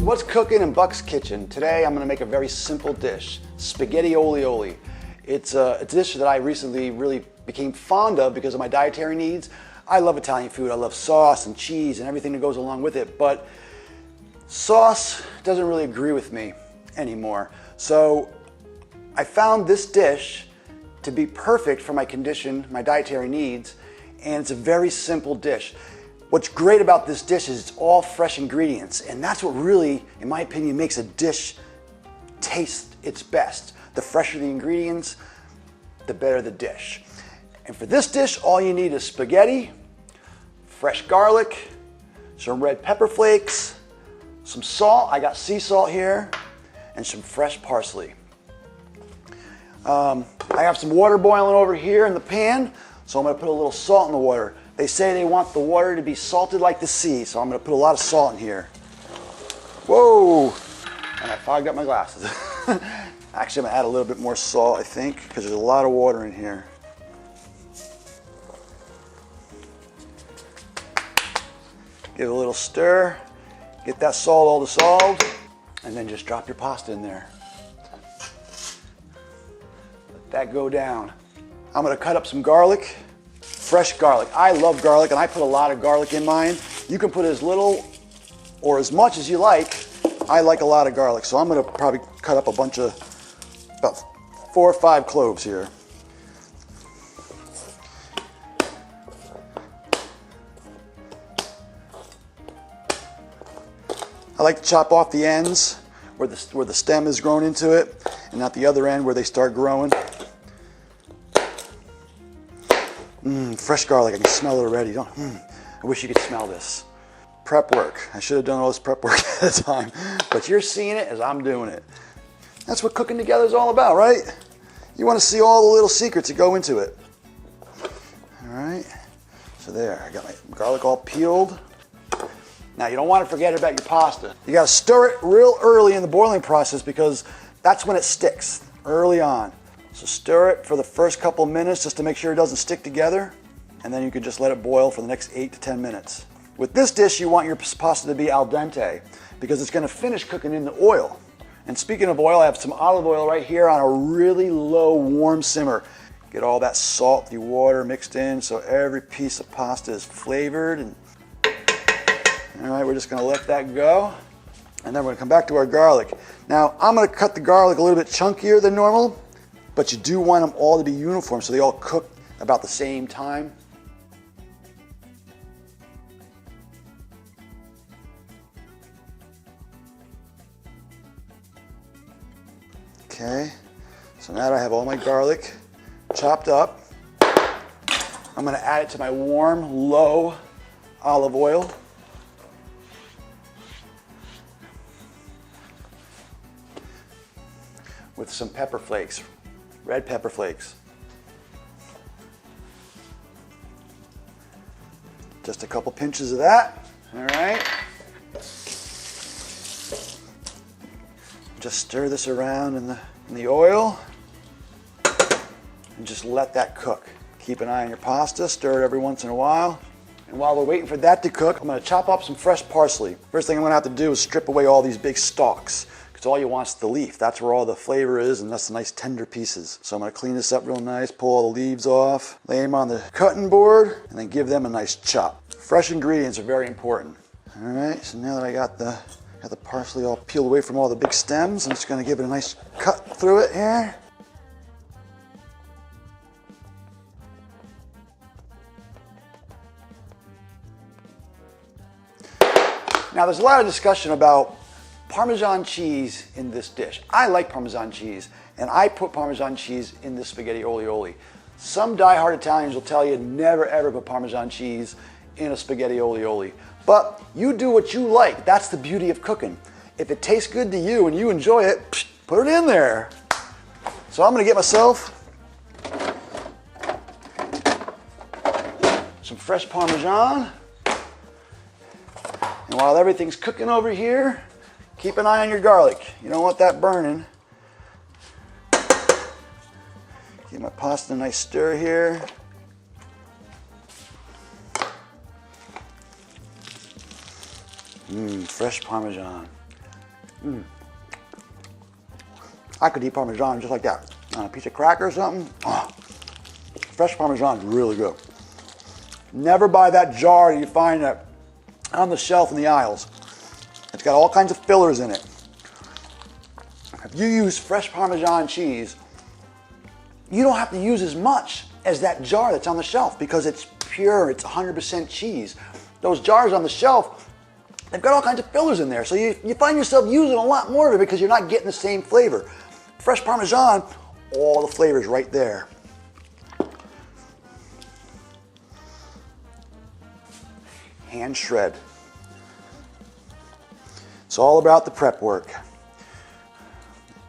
What's cooking in Buck's kitchen? Today I'm going to make a very simple dish, spaghetti olio. It's a dish that I recently really became fond of because of my dietary needs. I love Italian food. I love sauce and cheese and everything that goes along with it, but sauce doesn't really agree with me anymore. So I found this dish to be perfect for my condition, my dietary needs, and it's a very simple dish. What's great about this dish is it's all fresh ingredients, and that's what really, in my opinion, makes a dish taste its best. The fresher the ingredients, the better the dish. And for this dish, all you need is spaghetti, fresh garlic, some red pepper flakes, some salt, I got sea salt here, and some fresh parsley. I have some water boiling over here in the pan, so I'm going to put a little salt in the water. They say they want the water to be salted like the sea, so I'm going to put a lot of salt in here. Whoa! And I fogged up my glasses. Actually, I'm going to add a little bit more salt, I think, because there's a lot of water in here. Give it a little stir, get that salt all dissolved, and then just drop your pasta in there. Let that go down. I'm going to cut up some garlic. Fresh garlic. I love garlic, and I put a lot of garlic in mine. You can put as little or as much as you like. I like a lot of garlic, so I'm going to probably cut up a bunch of, about 4 or 5 cloves here. I like to chop off the ends where the stem is grown into it, and not the other end where they start growing. Fresh garlic, I can smell it already. I wish you could smell this. Prep work. I should have done all this prep work ahead of time, but you're seeing it as I'm doing it. That's what cooking together is all about, right? You want to see all the little secrets that go into it. All right, so there, I got my garlic all peeled. Now you don't want to forget about your pasta. You got to stir it real early in the boiling process because that's when it sticks, early on. So stir it for the first couple minutes just to make sure it doesn't stick together, and then you can just let it boil for the next 8 to 10 minutes. With this dish, you want your pasta to be al dente because it's going to finish cooking in the oil. And speaking of oil, I have some olive oil right here on a really low warm simmer. Get all that salty water mixed in so every piece of pasta is flavored. And all right, we're just going to let that go, and then we're going to come back to our garlic. Now, I'm going to cut the garlic a little bit chunkier than normal, but you do want them all to be uniform so they all cook about the same time. Okay, so now that I have all my garlic chopped up, I'm going to add it to my warm, low olive oil. With some pepper flakes, red pepper flakes. Just a couple pinches of that, all right? Just stir this around in the oil and just let that cook. Keep an eye on your pasta, stir it every once in a while. And while we're waiting for that to cook, I'm gonna chop up some fresh parsley. First thing I'm gonna have to do is strip away all these big stalks. All you want is the leaf. That's where all the flavor is, and that's the nice tender pieces. So I'm going to clean this up real nice, pull all the leaves off, lay them on the cutting board, and then give them a nice chop. Fresh ingredients are very important. All right, so now that I got the parsley all peeled away from all the big stems, I'm just going to give it a nice cut through it here. Now there's a lot of discussion about Parmesan cheese in this dish. I like Parmesan cheese, and I put Parmesan cheese in this spaghetti olio. Some die-hard Italians will tell you never ever put Parmesan cheese in a spaghetti olio. But you do what you like. That's the beauty of cooking. If it tastes good to you and you enjoy it, put it in there. So I'm going to get myself some fresh Parmesan. And while everything's cooking over here, keep an eye on your garlic. You don't want that burning. Give my pasta a nice stir here. Fresh Parmesan. I could eat Parmesan just like that. On a piece of cracker or something. Oh, fresh Parmesan is really good. Never buy that jar that you find on the shelf in the aisles. It's got all kinds of fillers in it. If you use fresh Parmesan cheese, you don't have to use as much as that jar that's on the shelf because it's pure, it's 100% cheese. Those jars on the shelf, they've got all kinds of fillers in there. So you find yourself using a lot more of it because you're not getting the same flavor. Fresh Parmesan, all the flavors right there. Hand shred. It's all about the prep work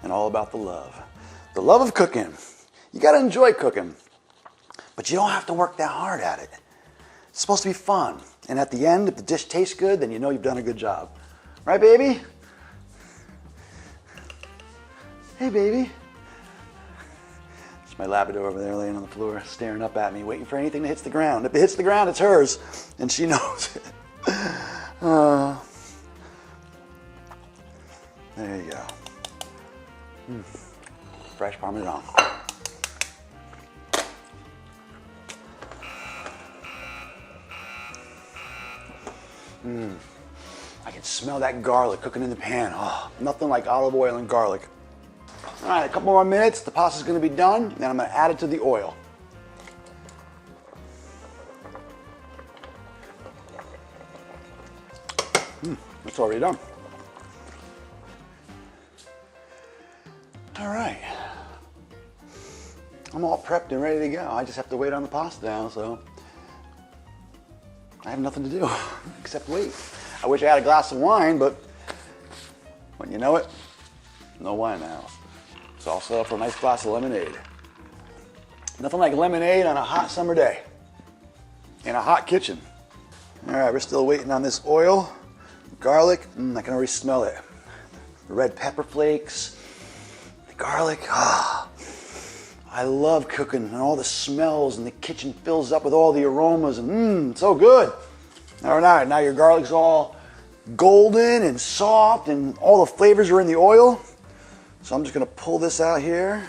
and all about the love. The love of cooking. You gotta enjoy cooking, but you don't have to work that hard at it. It's supposed to be fun. And at the end, if the dish tastes good, then you know you've done a good job. Right, baby? Hey, baby. It's my Labrador over there laying on the floor, staring up at me, waiting for anything that hits the ground. If it hits the ground, it's hers, and she knows it. There you go. Fresh Parmesan. I can smell that garlic cooking in the pan. Oh, nothing like olive oil and garlic. All right, a couple more minutes. The pasta's going to be done. Then I'm going to add it to the oil. It's already done. All right. I'm all prepped and ready to go. I just have to wait on the pasta now, so I have nothing to do except wait. I wish I had a glass of wine, but when you know it, no wine in the house. So I'll settle for a nice glass of lemonade. Nothing like lemonade on a hot summer day in a hot kitchen. All right, we're still waiting on this oil. Garlic, I can already smell it. The red pepper flakes, the garlic. I love cooking and all the smells, and the kitchen fills up with all the aromas, and so good. All right, now your garlic's all golden and soft and all the flavors are in the oil. So I'm just gonna pull this out here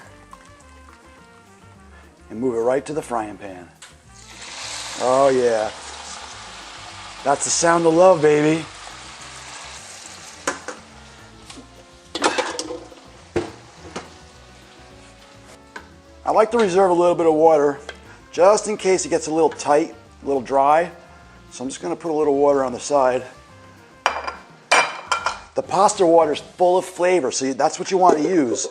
and move it right to the frying pan. Oh yeah, that's the sound of love, baby. I like to reserve a little bit of water just in case it gets a little tight, a little dry. So I'm just going to put a little water on the side. The pasta water is full of flavor, so that's what you want to use.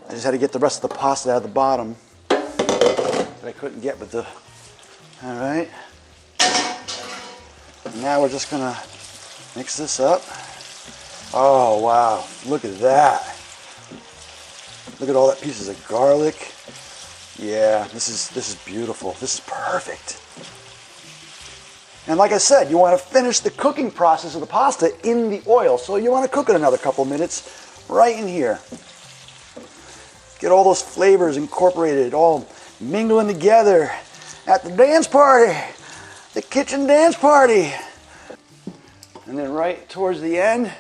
I just had to get the rest of the pasta out of the bottom that I couldn't get with the... All right. Now we're just going to mix this up. Oh, wow. Look at that. Look at all that pieces of garlic. Yeah, this is beautiful. This is perfect. And like I said, you want to finish the cooking process of the pasta in the oil. So you want to cook it another couple minutes right in here. Get all those flavors incorporated, all mingling together at the dance party, the kitchen dance party. And then right towards the end,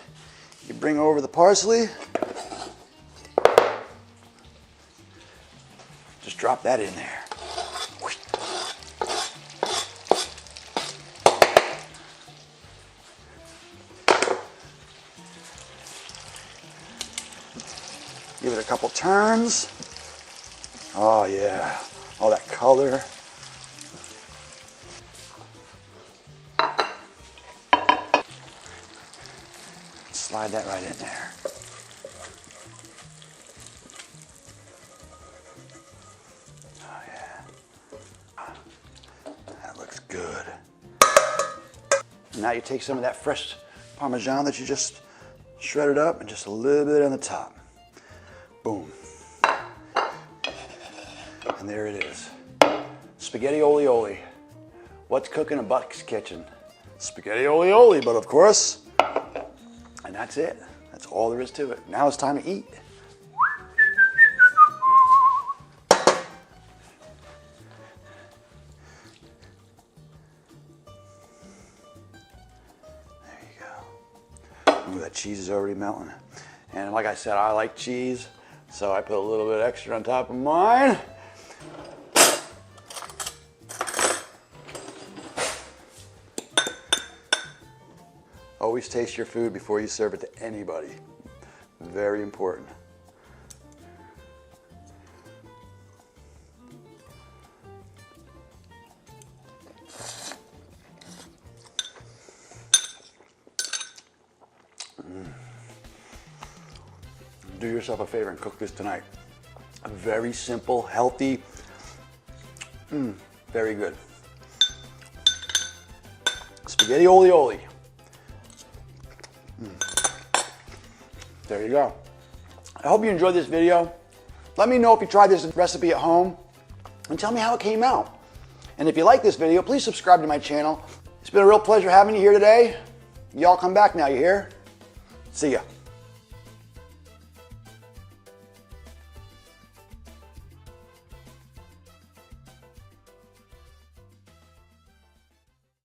you bring over the parsley. Just drop that in there. Give it a couple turns. Oh yeah, all that color. Slide that right in there. Oh yeah, that looks good. Now you take some of that fresh Parmesan that you just shredded up and just a little bit on the top. Boom. And there it is. Spaghetti olio. What's cooking in Buck's kitchen? Spaghetti olio, but of course. And that's it. That's all there is to it. Now it's time to eat. There you go. Ooh, that cheese is already melting. And like I said, I like cheese, so I put a little bit extra on top of mine. Always taste your food before you serve it to anybody. Very important. Do yourself a favor and cook this tonight. Very simple, healthy, very good. Spaghetti olio. There you go. I hope you enjoyed this video. Let me know if you tried this recipe at home and tell me how it came out. And if you like this video, please subscribe to my channel. It's been a real pleasure having you here today. Y'all come back now, you hear? See ya.